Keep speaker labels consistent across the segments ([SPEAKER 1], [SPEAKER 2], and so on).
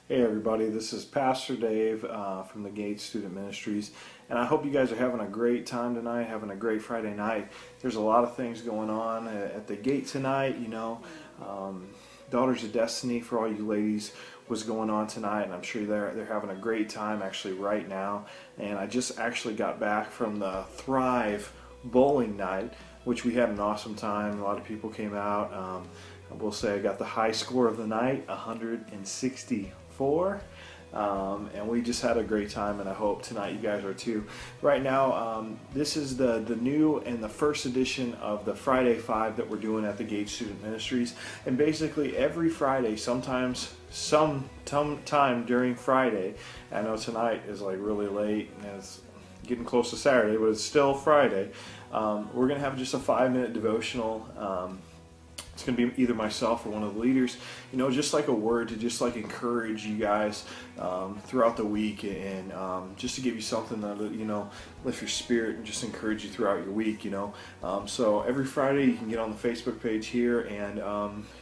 [SPEAKER 1] Hey everybody, this is Pastor Dave from the Gate Student Ministries, and I hope you guys are having a great time tonight, having a great Friday night. There's a lot of things going on at the Gate tonight, Daughters of Destiny for all you ladies was going on tonight, and I'm sure they're having a great time actually right now. And I just actually got back from the Thrive bowling night, which we had an awesome time. A lot of people came out. I will say I got the high score of the night, 164. And we just had a great time, and I hope tonight you guys are too. Right now, this is the new and the first edition of the Friday Five that we're doing at the Gate Student Ministries. And basically every Friday, sometime during Friday, I know tonight is like really late and it's getting close to Saturday, but it's still Friday. We're going to have just a 5-minute devotional. It's going to be either myself or one of the leaders, just like a word to just like encourage you guys throughout the week, and just to give you something that, lift your spirit and just encourage you throughout your week, So every Friday you can get on the Facebook page here and,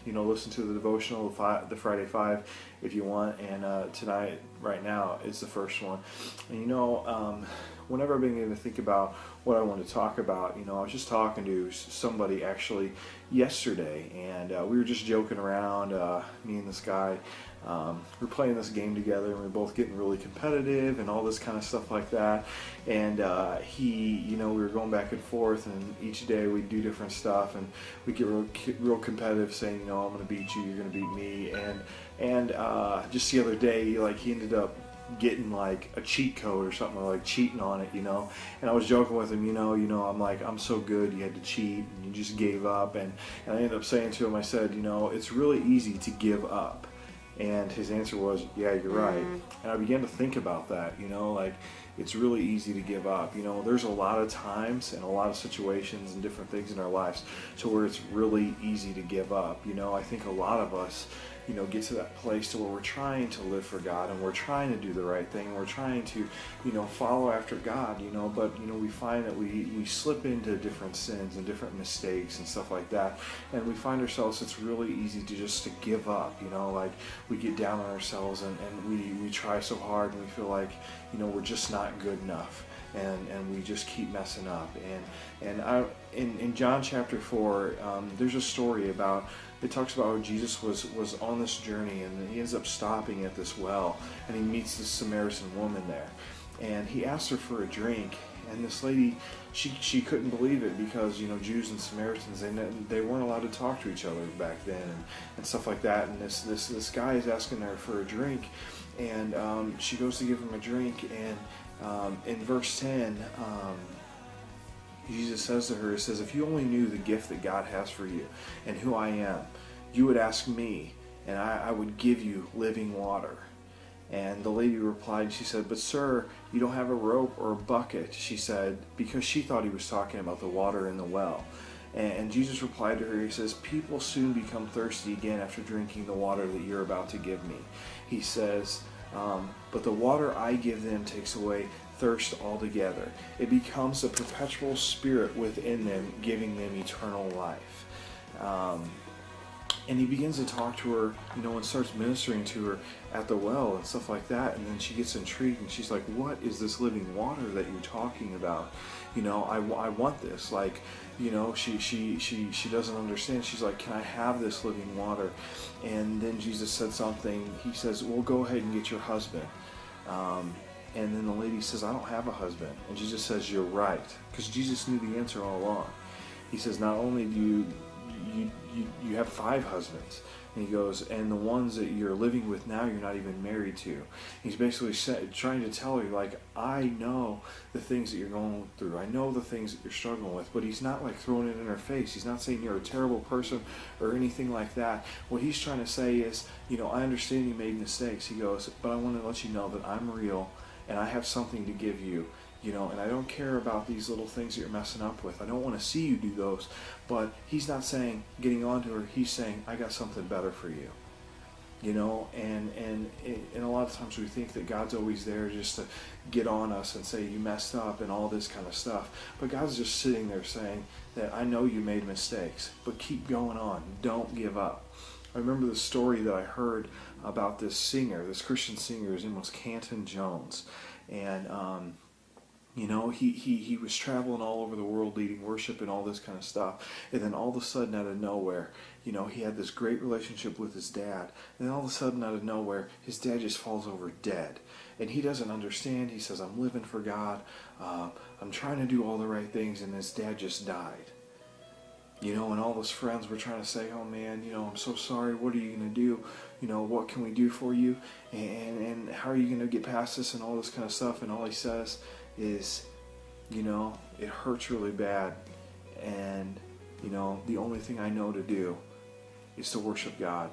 [SPEAKER 1] listen to the devotional, the Friday Five if you want. And tonight, right now, is the first one. And, whenever I've been able to think about what I want to talk about, I was just talking to somebody actually yesterday, and we were just joking around, me and this guy. We're playing this game together, and we're both getting really competitive and all this kind of stuff like that. And we were going back and forth, and each day we do different stuff, and we get real competitive, saying, I'm going to beat you, you're going to beat me. And just the other day, he ended up getting like a cheat code or something, or like cheating on it, and I was joking with him, I'm like, I'm so good, you had to cheat and you just gave up. And I ended up saying to him, I said, it's really easy to give up. And his answer was, yeah, you're right. And I began to think about that, it's really easy to give up. There's a lot of times and a lot of situations and different things in our lives to where it's really easy to give up. I think a lot of us, get to that place to where we're trying to live for God, and we're trying to do the right thing. We're trying to, follow after God, but, we find that we slip into different sins and different mistakes and stuff like that. And we find ourselves, it's really easy to give up, we get down on ourselves, and we try so hard, and we feel like, we're just not good enough. And we just keep messing up. And in John chapter 4, there's a story about, it talks about how Jesus was on this journey, and he ends up stopping at this well, and he meets this Samaritan woman there, and he asks her for a drink. And this lady, she couldn't believe it, because Jews and Samaritans, they weren't allowed to talk to each other back then, and stuff like that. And this guy is asking her for a drink, and she goes to give him a drink, and in verse 10, Jesus says to her, he says, if you only knew the gift that God has for you and who I am, you would ask me, and I would give you living water. And the lady replied, she said, but sir, you don't have a rope or a bucket, she said, because she thought he was talking about the water in the well. And Jesus replied to her, he says, people soon become thirsty again after drinking the water that you're about to give me. He says, but the water I give them takes away thirst altogether. It becomes a perpetual spirit within them, giving them eternal life. And he begins to talk to her, and starts ministering to her at the well and stuff like that. And then she gets intrigued, and she's like, what is this living water that you're talking about? I want this. She doesn't understand. She's like, can I have this living water? And then Jesus said something. He says, well, go ahead and get your husband. And then the lady says, I don't have a husband. And Jesus says, you're right. Because Jesus knew the answer all along. He says, not only do you have 5 husbands. And he goes, and the ones that you're living with now, you're not even married to. He's basically trying to tell her, I know the things that you're going through. I know the things that you're struggling with. But he's not throwing it in her face. He's not saying you're a terrible person or anything like that. What he's trying to say is, I understand you made mistakes. He goes, but I want to let you know that I'm real, and I have something to give you. And I don't care about these little things that you're messing up with. I don't want to see you do those. But he's not saying, getting on to her, he's saying, I got something better for you. And a lot of times we think that God's always there just to get on us and say, you messed up and all this kind of stuff. But God's just sitting there saying that I know you made mistakes, but keep going on. Don't give up. I remember the story that I heard about this singer, this Christian singer. His name was Canton Jones. And, he was traveling all over the world leading worship and all this kind of stuff. And then all of a sudden, out of nowhere, he had this great relationship with his dad. And then all of a sudden, out of nowhere, his dad just falls over dead. And he doesn't understand. He says, I'm living for God. I'm trying to do all the right things. And his dad just died. And all his friends were trying to say, oh man, I'm so sorry. What are you going to do? What can we do for you? And how are you going to get past this and all this kind of stuff? And all he says is, it hurts really bad. And, the only thing I know to do is to worship God.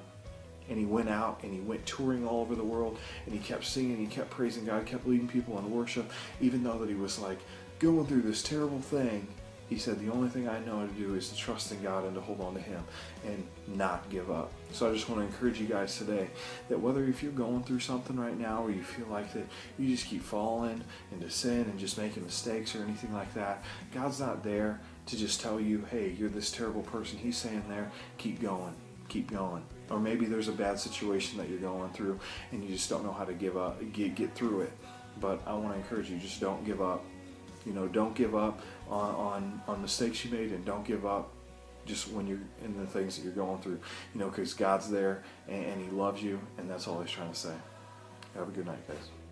[SPEAKER 1] And he went out and he went touring all over the world, and he kept singing, he kept praising God, kept leading people in worship, even though that he was like going through this terrible thing. He said, the only thing I know to do is to trust in God and to hold on to Him and not give up. So I just want to encourage you guys today that whether if you're going through something right now or you feel like that you just keep falling into sin and just making mistakes or anything like that, God's not there to just tell you, hey, you're this terrible person. He's saying there, keep going, keep going. Or maybe there's a bad situation that you're going through and you just don't know how to give up, get through it. But I want to encourage you, just don't give up. Don't give up on mistakes you made, and don't give up just when you're in the things that you're going through, because God's there and He loves you, and that's all He's trying to say. Have a good night, guys.